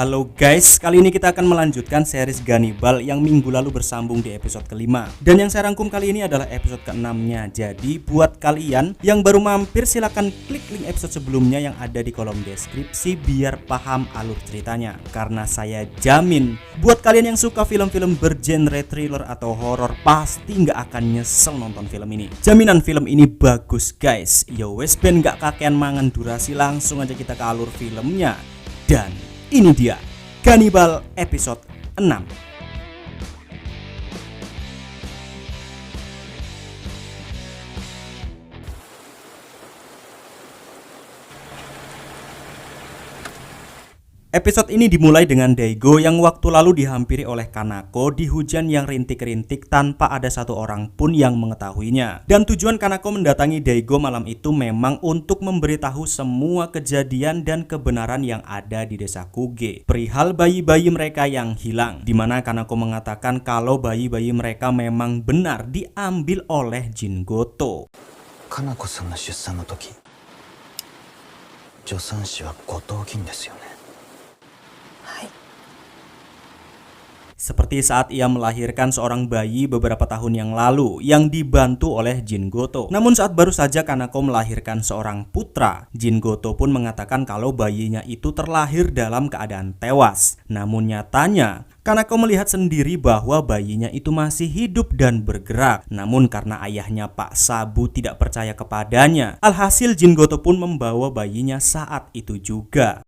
Halo guys, kali ini kita akan melanjutkan series Gannibal yang minggu lalu bersambung di episode kelima. Dan yang saya rangkum kali ini adalah episode ke-6-nya. Jadi buat kalian yang baru mampir silahkan klik link episode sebelumnya yang ada di kolom deskripsi biar paham alur ceritanya. Karena saya jamin buat kalian yang suka film-film bergenre thriller atau horor pasti nggak akan nyesel nonton film ini. Jaminan film ini bagus guys. Yo wes ben nggak kakean mangan durasi, langsung aja kita ke alur filmnya. Dan ini dia Gannibal episode 6. Episode ini dimulai dengan Daigo yang waktu lalu dihampiri oleh Kanako di hujan yang rintik-rintik tanpa ada satu orang pun yang mengetahuinya. Dan tujuan Kanako mendatangi Daigo malam itu memang untuk memberitahu semua kejadian dan kebenaran yang ada di desa Kuge perihal bayi-bayi mereka yang hilang, dimana Kanako mengatakan kalau bayi-bayi mereka memang benar diambil oleh Jin Goto. Kanako-sanの出産の時、助産師は後藤銀ですよね。Seperti saat ia melahirkan seorang bayi beberapa tahun yang lalu yang dibantu oleh Jin Goto. Namun saat baru saja Kanako melahirkan seorang putra, Jin Goto pun mengatakan kalau bayinya itu terlahir dalam keadaan tewas. Namun nyatanya Kanako melihat sendiri bahwa bayinya itu masih hidup dan bergerak. Namun karena ayahnya Pak Sabu tidak percaya kepadanya, alhasil Jin Goto pun membawa bayinya saat itu juga.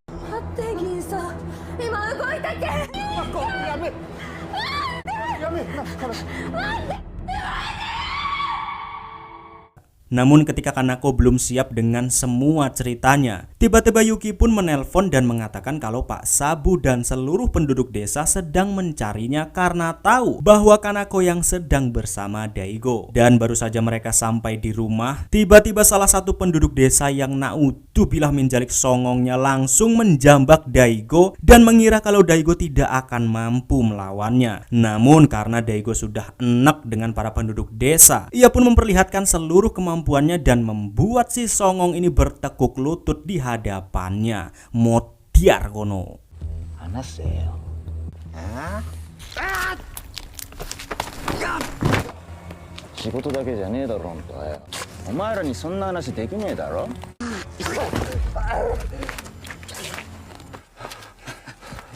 Namun ketika Kanako belum siap dengan semua ceritanya, tiba-tiba Yuki pun menelpon dan mengatakan kalau Pak Sabu dan seluruh penduduk desa sedang mencarinya karena tahu bahwa Kanako yang sedang bersama Daigo. Dan baru saja mereka sampai di rumah, tiba-tiba salah satu penduduk desa yang naudzubillah menjalik songongnya langsung menjambak Daigo dan mengira kalau Daigo tidak akan mampu melawannya. Namun karena Daigo sudah enak dengan para penduduk desa, ia pun memperlihatkan seluruh kemampuannya dan membuat si songong ini bertekuk lutut di hadapannya. Modiar kono. Anaseo. Shigoto dake ja ne e daro honto. Omae ra ni sonna hanashi dekinai daro?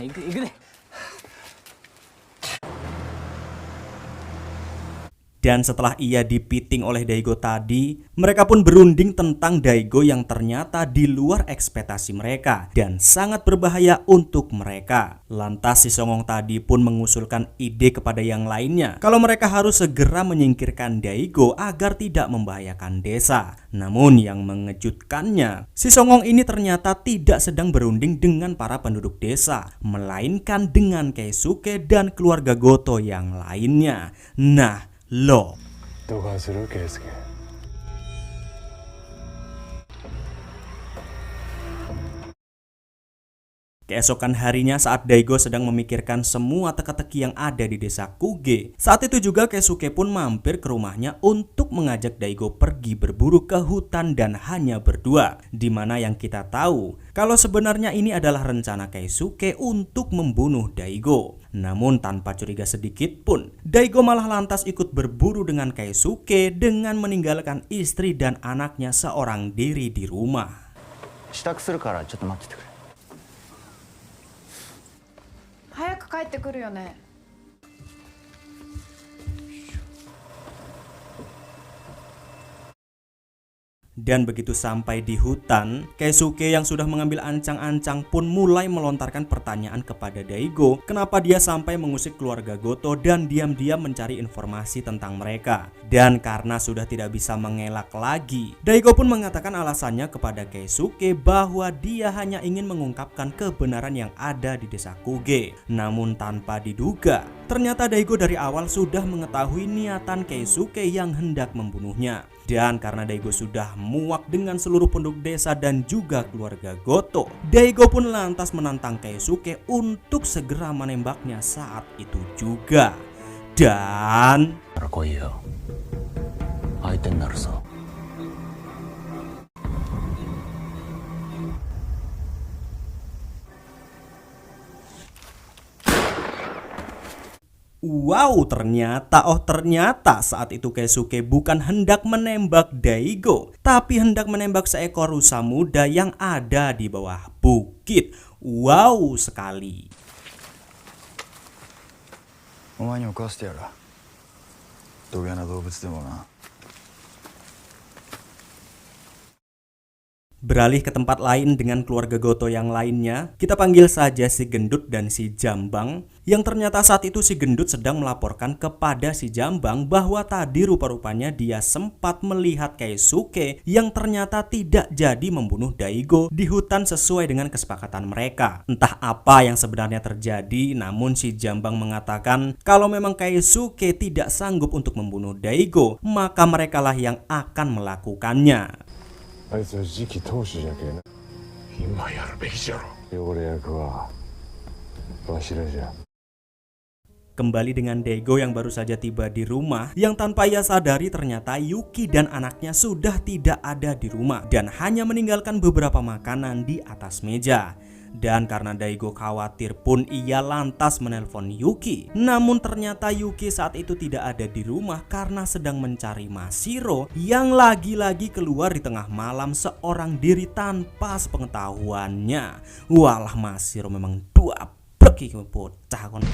Iku de. Dan setelah ia dipiting oleh Daigo tadi, mereka pun berunding tentang Daigo yang ternyata di luar ekspektasi mereka dan sangat berbahaya untuk mereka. Lantas si songong tadi pun mengusulkan ide kepada yang lainnya kalau mereka harus segera menyingkirkan Daigo agar tidak membahayakan desa. Namun yang mengejutkannya, si songong ini ternyata tidak sedang berunding dengan para penduduk desa, melainkan dengan Keisuke dan keluarga Goto yang lainnya. Nah, lo. Keesokan harinya saat Daigo sedang memikirkan semua teka-teki yang ada di desa Kuge, saat itu juga Keisuke pun mampir ke rumahnya untuk mengajak Daigo pergi berburu ke hutan dan hanya berdua. Dimana yang kita tahu kalau sebenarnya ini adalah rencana Keisuke untuk membunuh Daigo. Namun tanpa curiga sedikit pun, Daigo malah lantas ikut berburu dengan Keisuke dengan meninggalkan istri dan anaknya seorang diri di rumah. 支度するからちょっと待っててくれ。早く帰ってくるよね。 Dan begitu sampai di hutan, Keisuke yang sudah mengambil ancang-ancang pun mulai melontarkan pertanyaan kepada Daigo kenapa dia sampai mengusik keluarga Goto dan diam-diam mencari informasi tentang mereka. Dan karena sudah tidak bisa mengelak lagi, Daigo pun mengatakan alasannya kepada Keisuke bahwa dia hanya ingin mengungkapkan kebenaran yang ada di desa Kuge. Namun tanpa diduga, ternyata Daigo dari awal sudah mengetahui niatan Keisuke yang hendak membunuhnya. Dan karena Daigo sudah muak dengan seluruh penduduk desa dan juga keluarga Goto, Daigo pun lantas menantang Keisuke untuk segera menembaknya saat itu juga. Dan Wow, ternyata saat itu Keisuke bukan hendak menembak Daigo, tapi hendak menembak seekor rusa muda yang ada di bawah bukit. Wow sekali. お前にも食わせてやる。どげな動物でもな。 Beralih ke tempat lain dengan keluarga Goto yang lainnya, kita panggil saja si Gendut dan si Jambang, yang ternyata saat itu si Gendut sedang melaporkan kepada si Jambang bahwa tadi rupa-rupanya dia sempat melihat Keisuke yang ternyata tidak jadi membunuh Daigo di hutan sesuai dengan kesepakatan mereka. Entah apa yang sebenarnya terjadi, namun si Jambang mengatakan kalau memang Keisuke tidak sanggup untuk membunuh Daigo, maka merekalah yang akan melakukannya. あいつは次期当主じゃけえな。今やるべきじゃろ。俺役はわしらじゃ。 Kembali dengan Daigo yang baru saja tiba di rumah, yang tanpa ia sadari ternyata Yuki dan anaknya sudah tidak ada di rumah dan hanya meninggalkan beberapa makanan di atas meja. Dan karena Daigo khawatir pun ia lantas menelpon Yuki. Namun ternyata Yuki saat itu tidak ada di rumah karena sedang mencari Mashiro yang lagi-lagi keluar di tengah malam seorang diri tanpa sepengetahuannya. Walah, Mashiro memang dua plek iki bocah kon.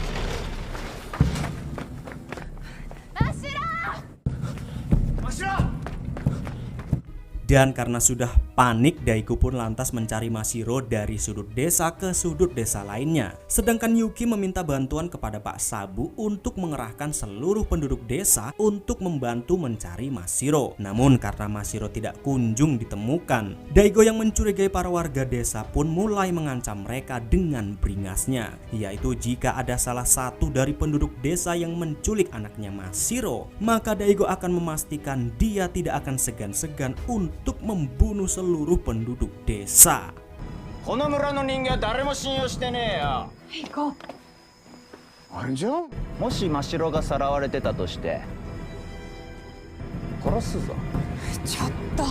Dan karena sudah panik, Daigo pun lantas mencari Mashiro dari sudut desa ke sudut desa lainnya. Sedangkan Yuki meminta bantuan kepada Pak Sabu untuk mengerahkan seluruh penduduk desa untuk membantu mencari Mashiro. Namun karena Mashiro tidak kunjung ditemukan, Daigo yang mencurigai para warga desa pun mulai mengancam mereka dengan beringasnya, yaitu jika ada salah satu dari penduduk desa yang menculik anaknya Mashiro, maka Daigo akan memastikan dia tidak akan segan-segan untuk membunuh seluruh penduduk desa. この村の人間は誰も信用してねえよ。行こう。あれじゃん。もし真城がさらわれてたとして殺すぞ。ちょっと。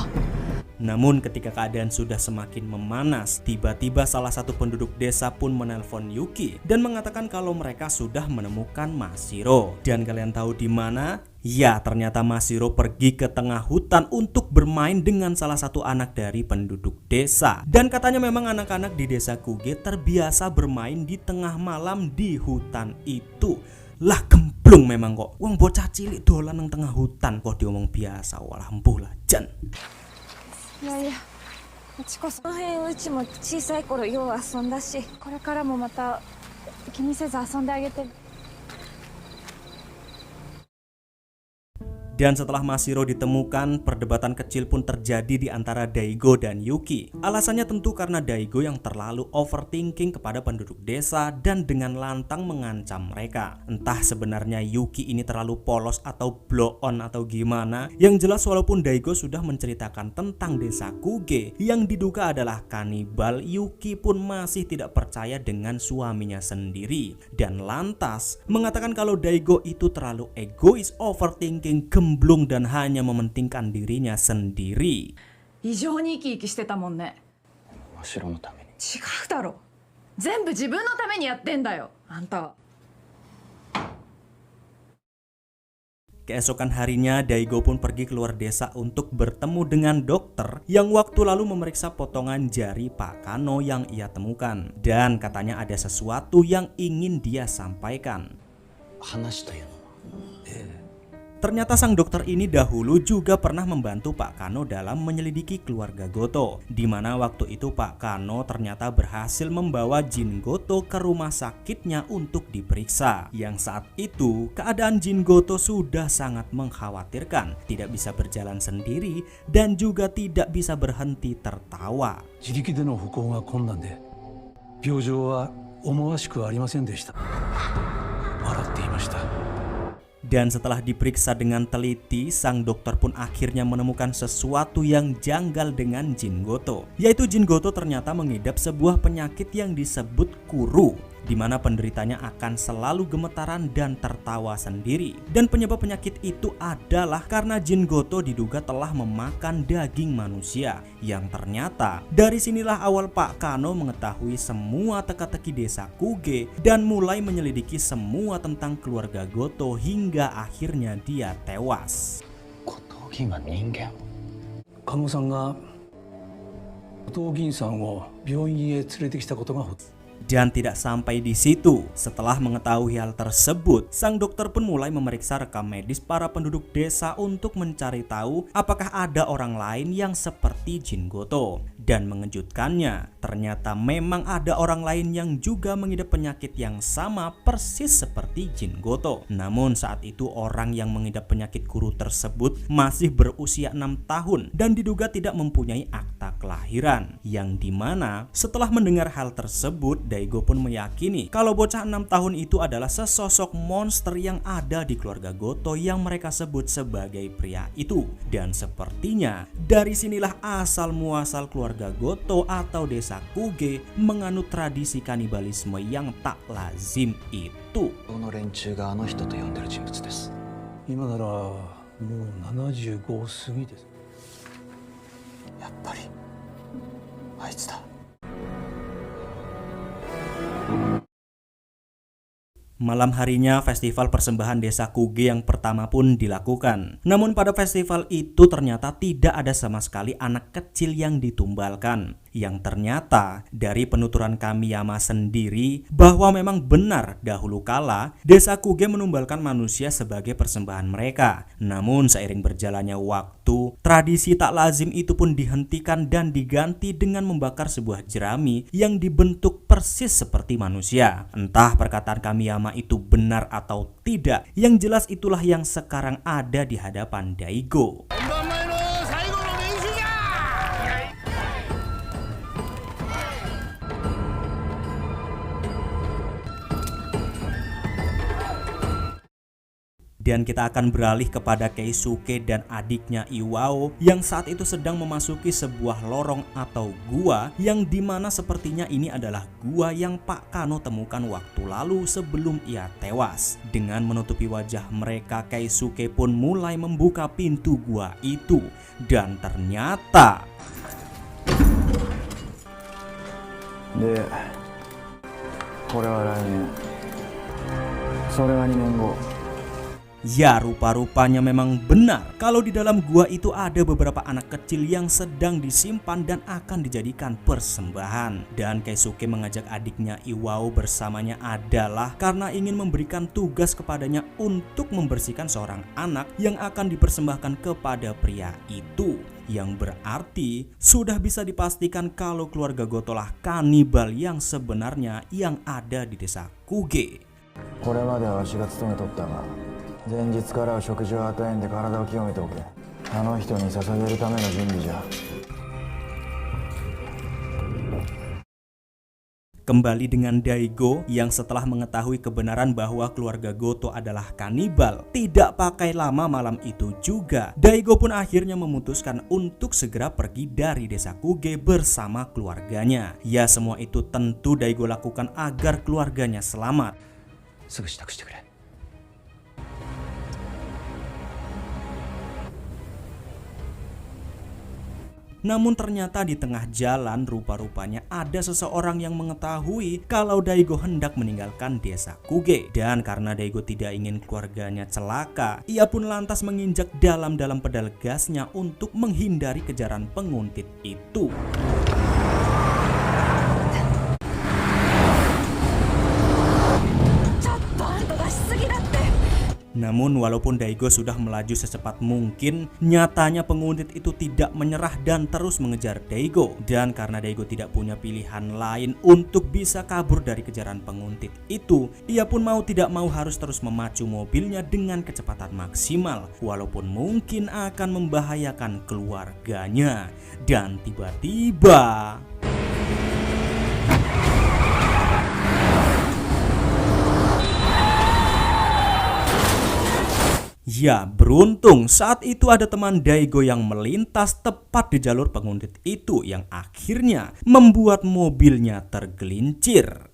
Namun ketika keadaan sudah semakin memanas, tiba-tiba salah satu penduduk desa pun menelpon Yuki dan mengatakan kalau mereka sudah menemukan Mashiro. Dan kalian tahu di mana? Ya, ternyata Mashiro pergi ke tengah hutan untuk bermain dengan salah satu anak dari penduduk desa. Dan katanya memang anak-anak di desa Kuge terbiasa bermain di tengah malam di hutan itu. Lah gemblung memang kok. Wong bocah cilik dolan nang tengah hutan kok diomong biasa. Walah empuh lah jan. いやいや、こっちこそ。この辺うちも小さい頃よう遊んだし、これからもまた気にせず遊んであげて。 Dan setelah Mashiro ditemukan, perdebatan kecil pun terjadi di antara Daigo dan Yuki. Alasannya tentu karena Daigo yang terlalu overthinking kepada penduduk desa dan dengan lantang mengancam mereka. Entah sebenarnya Yuki ini terlalu polos atau blow on atau gimana. Yang jelas walaupun Daigo sudah menceritakan tentang desa Kuge yang diduga adalah kanibal, Yuki pun masih tidak percaya dengan suaminya sendiri. Dan lantas mengatakan kalau Daigo itu terlalu egois, overthinking, gemblung dan hanya mementingkan dirinya sendiri. 異常に生き生きしてたもんね。真城のために。違うだろ。全部自分のためにやってんだよ、あんたは。 Keesokan harinya Daigo pun pergi keluar desa untuk bertemu dengan dokter yang waktu lalu memeriksa potongan jari Pak Kano yang ia temukan. Dan katanya ada sesuatu yang ingin dia sampaikan. 話というのは。 Ternyata sang dokter ini dahulu juga pernah membantu Pak Kano dalam menyelidiki keluarga Goto, di mana waktu itu Pak Kano ternyata berhasil membawa Jin Goto ke rumah sakitnya untuk diperiksa. Yang saat itu keadaan Jin Goto sudah sangat mengkhawatirkan, tidak bisa berjalan sendiri dan juga tidak bisa berhenti tertawa. 自力での歩行が困難で病状は思わしくありませんでした。笑っていました。 Dan setelah diperiksa dengan teliti, sang dokter pun akhirnya menemukan sesuatu yang janggal dengan Jin Goto, yaitu Jin Goto ternyata mengidap sebuah penyakit yang disebut kuru. di mana penderitanya akan selalu gemetaran dan tertawa sendiri. Dan penyebab penyakit itu adalah karena Jin Goto diduga telah memakan daging manusia, yang ternyata dari sinilah awal Pak Kano mengetahui semua teka-teki desa Kuge dan mulai menyelidiki semua tentang keluarga Goto hingga akhirnya dia tewas. 後藤銀は人間加納さんが後藤銀さんを病院へ連れてきたことが Dan tidak sampai di situ, setelah mengetahui hal tersebut, sang dokter pun mulai memeriksa rekam medis para penduduk desa untuk mencari tahu apakah ada orang lain yang seperti Jin Goto. Dan mengejutkannya, ternyata memang ada orang lain yang juga mengidap penyakit yang sama persis seperti Jin Goto. Namun saat itu orang yang mengidap penyakit guru tersebut masih berusia 6 tahun dan diduga tidak mempunyai akta kelahiran. Yang dimana setelah mendengar hal tersebut, Daigo pun meyakini kalau bocah 6 tahun itu adalah sesosok monster yang ada di keluarga Goto yang mereka sebut sebagai pria itu. Dan sepertinya dari sinilah asal muasal keluarga Goto atau desa Kuge menganut tradisi kanibalisme yang tak lazim itu. この連中があの人と呼んでる人物です。今ならもう75過ぎです。やっぱりあいつだ。 Malam harinya festival persembahan desa Kuge yang pertama pun dilakukan. Namun pada festival itu ternyata tidak ada sama sekali anak kecil yang ditumbalkan. Yang ternyata dari penuturan Kamiyama sendiri bahwa memang benar dahulu kala desa Kuge menumbalkan manusia sebagai persembahan mereka. Namun seiring berjalannya waktu, tradisi tak lazim itu pun dihentikan dan diganti dengan membakar sebuah jerami yang dibentuk persis seperti manusia. Entah perkataan Kamiyama itu benar atau tidak, yang jelas itulah yang sekarang ada di hadapan Daigo. Dan kita akan beralih kepada Keisuke dan adiknya Iwao yang saat itu sedang memasuki sebuah lorong atau gua yang dimana sepertinya ini adalah gua yang Pak Kano temukan waktu lalu sebelum ia tewas. Dengan menutupi wajah mereka, Keisuke pun mulai membuka pintu gua itu dan ternyataでこれは来年それは2年後 ya, rupa-rupanya memang benar kalau di dalam gua itu ada beberapa anak kecil yang sedang disimpan dan akan dijadikan persembahan. Dan Keisuke mengajak adiknya Iwao bersamanya adalah karena ingin memberikan tugas kepadanya untuk membersihkan seorang anak yang akan dipersembahkan kepada pria itu. Yang berarti sudah bisa dipastikan kalau keluarga Goto lah kanibal yang sebenarnya yang ada di desa Kuge. これまではわしが務めとったが前日からは食事を与えんで体を清めておけ。あの人に捧げるための準備じゃ。 Kembali dengan Daigo yang setelah mengetahui kebenaran bahwa keluarga Goto adalah kanibal, tidak pakai lama malam itu juga Daigo pun akhirnya memutuskan untuk segera pergi dari desa Kuge bersama keluarganya. Ya, semua itu tentu Daigo lakukan agar keluarganya selamat. すぐ支度してくれ。 Namun ternyata di tengah jalan rupa-rupanya ada seseorang yang mengetahui kalau Daigo hendak meninggalkan desa Kuge. Dan karena Daigo tidak ingin keluarganya celaka, ia pun lantas menginjak dalam-dalam pedal gasnya untuk menghindari kejaran penguntit itu. Namun walaupun Daigo sudah melaju secepat mungkin, nyatanya penguntit itu tidak menyerah dan terus mengejar Daigo. Dan karena Daigo tidak punya pilihan lain untuk bisa kabur dari kejaran penguntit itu, ia pun mau tidak mau harus terus memacu mobilnya dengan kecepatan maksimal, walaupun mungkin akan membahayakan keluarganya. Dan tiba-tiba ya, beruntung saat itu ada teman Daigo yang melintas tepat di jalur penguntit itu yang akhirnya membuat mobilnya tergelincir.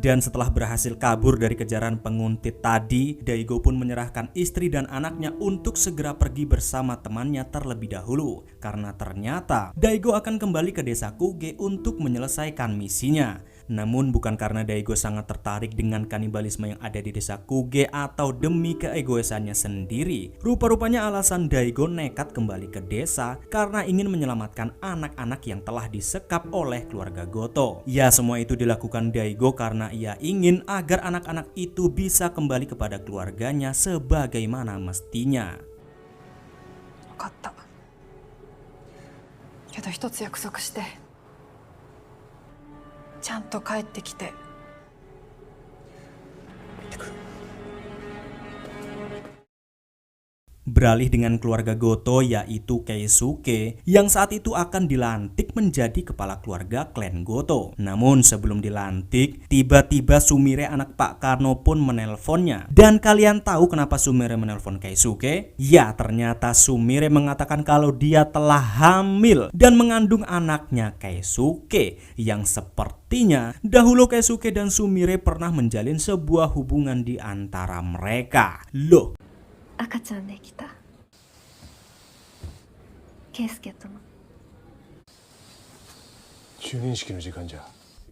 Dan setelah berhasil kabur dari kejaran penguntit tadi, Daigo pun menyerahkan istri dan anaknya untuk segera pergi bersama temannya terlebih dahulu. Karena ternyata Daigo akan kembali ke desa Kuge untuk menyelesaikan misinya. Namun bukan karena Daigo sangat tertarik dengan kanibalisme yang ada di desa Kuge atau demi keegoisannya sendiri. Rupa-rupanya alasan Daigo nekat kembali ke desa karena ingin menyelamatkan anak-anak yang telah disekap oleh keluarga Goto. Ya, semua itu dilakukan Daigo karena ia ingin agar anak-anak itu bisa kembali kepada keluarganya sebagaimana mestinya. 分かったけど一つ約束してちゃんと帰ってきて Beralih dengan keluarga Goto yaitu Keisuke yang saat itu akan dilantik menjadi kepala keluarga klan Goto. Namun sebelum dilantik, tiba-tiba Sumire anak Pak Karno pun menelponnya. Dan kalian tahu kenapa Sumire menelpon Keisuke? Ya, ternyata Sumire mengatakan kalau dia telah hamil dan mengandung anaknya Keisuke yang sepertinya dahulu Keisuke dan Sumire pernah menjalin sebuah hubungan di antara mereka. Loh, 赤ちゃんできた圭介との就任式の時間じゃ。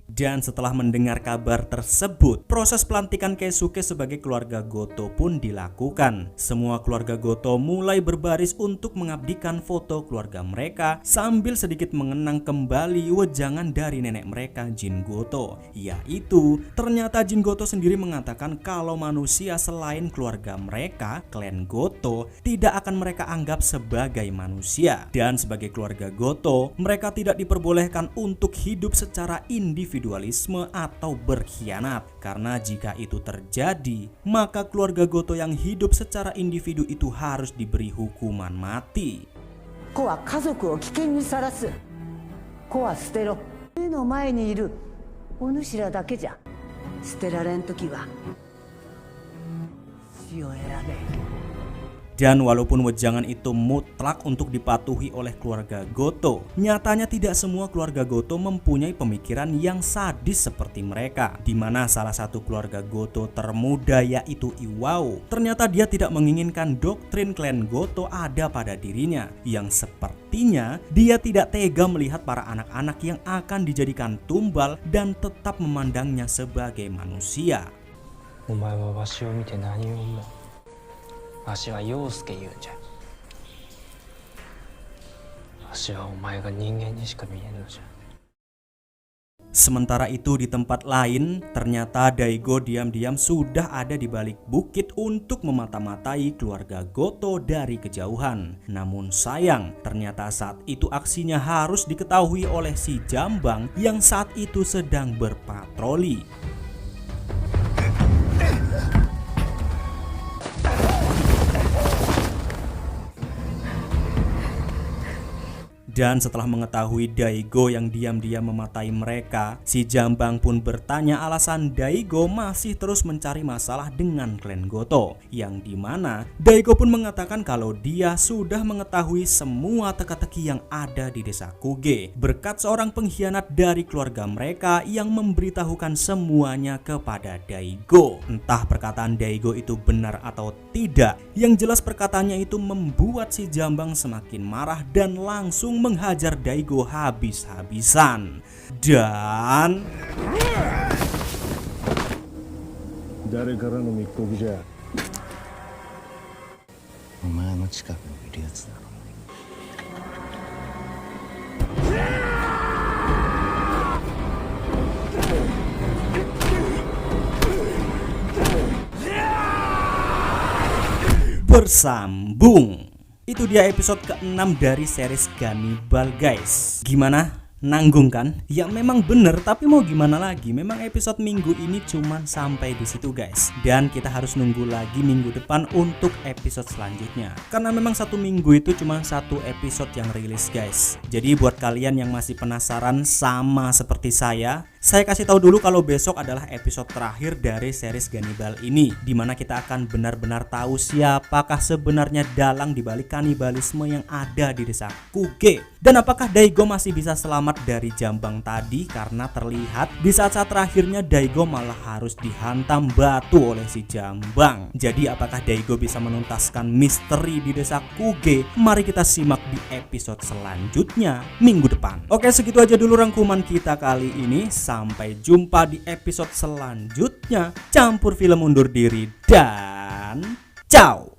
Dan setelah mendengar kabar tersebut, proses pelantikan Keisuke sebagai keluarga Goto pun dilakukan. Semua keluarga Goto mulai berbaris untuk mengabdikan foto keluarga mereka sambil sedikit mengenang kembali wejangan dari nenek mereka Jin Goto. Yaitu, ternyata Jin Goto sendiri mengatakan kalau manusia selain keluarga mereka, klan Goto, tidak akan mereka anggap sebagai manusia. Dan sebagai keluarga Goto, mereka tidak diperbolehkan untuk hidup secara individualisme atau berkhianat. Karena jika itu terjadi, maka keluarga Goto yang hidup secara individu itu harus diberi hukuman mati. 子は家族を危険にさらす。子は捨てろ。目の前にいるお主らだけじゃ捨てられん時は死を選べ。 Dan walaupun wejangan itu mutlak untuk dipatuhi oleh keluarga Goto, nyatanya tidak semua keluarga Goto mempunyai pemikiran yang sadis seperti mereka. Di mana salah satu keluarga Goto termuda yaitu Iwao, ternyata dia tidak menginginkan doktrin klan Goto ada pada dirinya, yang sepertinya dia tidak tega melihat para anak-anak yang akan dijadikan tumbal dan tetap memandangnya sebagai manusia. お前はわしを見て何を思う？わしは陽介言うんじゃ。わしはお前が人間にしか見えんのじゃ。 Sementara itu di tempat lain, ternyata Daigo diam-diam sudah ada di balik bukit untuk memata-matai keluarga Goto dari kejauhan. Namun sayang, ternyata saat itu aksinya harus diketahui oleh si Jambang yang saat itu sedang berpatroli. Dan setelah mengetahui Daigo yang diam-diam mematai mereka, si Jambang pun bertanya alasan Daigo masih terus mencari masalah dengan klan Goto. Yang dimana Daigo pun mengatakan kalau dia sudah mengetahui semua teka-teki yang ada di desa Kuge berkat seorang pengkhianat dari keluarga mereka yang memberitahukan semuanya kepada Daigo. Entah perkataan Daigo itu benar atau tidak, yang jelas perkataannya itu membuat si Jambang semakin marah dan langsung menghajar Daigo habis-habisan. Dan 誰からの密告じゃ。お前の近くにいるやつだろ。 Bersambung. Itu dia episode ke-6 dari series Ganibal guys. Gimana? Nanggung kan? Ya memang bener, tapi mau gimana lagi? Memang episode minggu ini cuman sampai di situ guys. Dan kita harus nunggu lagi minggu depan untuk episode selanjutnya. Karena memang satu minggu itu cuma satu episode yang rilis guys. Jadi buat kalian yang masih penasaran sama seperti saya, Saya kasih tahu dulu kalau besok adalah episode terakhir dari series Gannibal ini, dimana kita akan benar-benar tahu siapakah sebenarnya dalang dibalik kanibalisme yang ada di desa Kuge. Dan apakah Daigo masih bisa selamat dari jambang tadi, karena terlihat di saat-saat terakhirnya Daigo malah harus dihantam batu oleh si jambang. Jadi apakah Daigo bisa menuntaskan misteri di desa Kuge? Mari kita simak di episode selanjutnya minggu depan. Oke, segitu aja dulu rangkuman kita kali ini. Sampai jumpa di episode selanjutnya. Campur film undur diri dan ciao.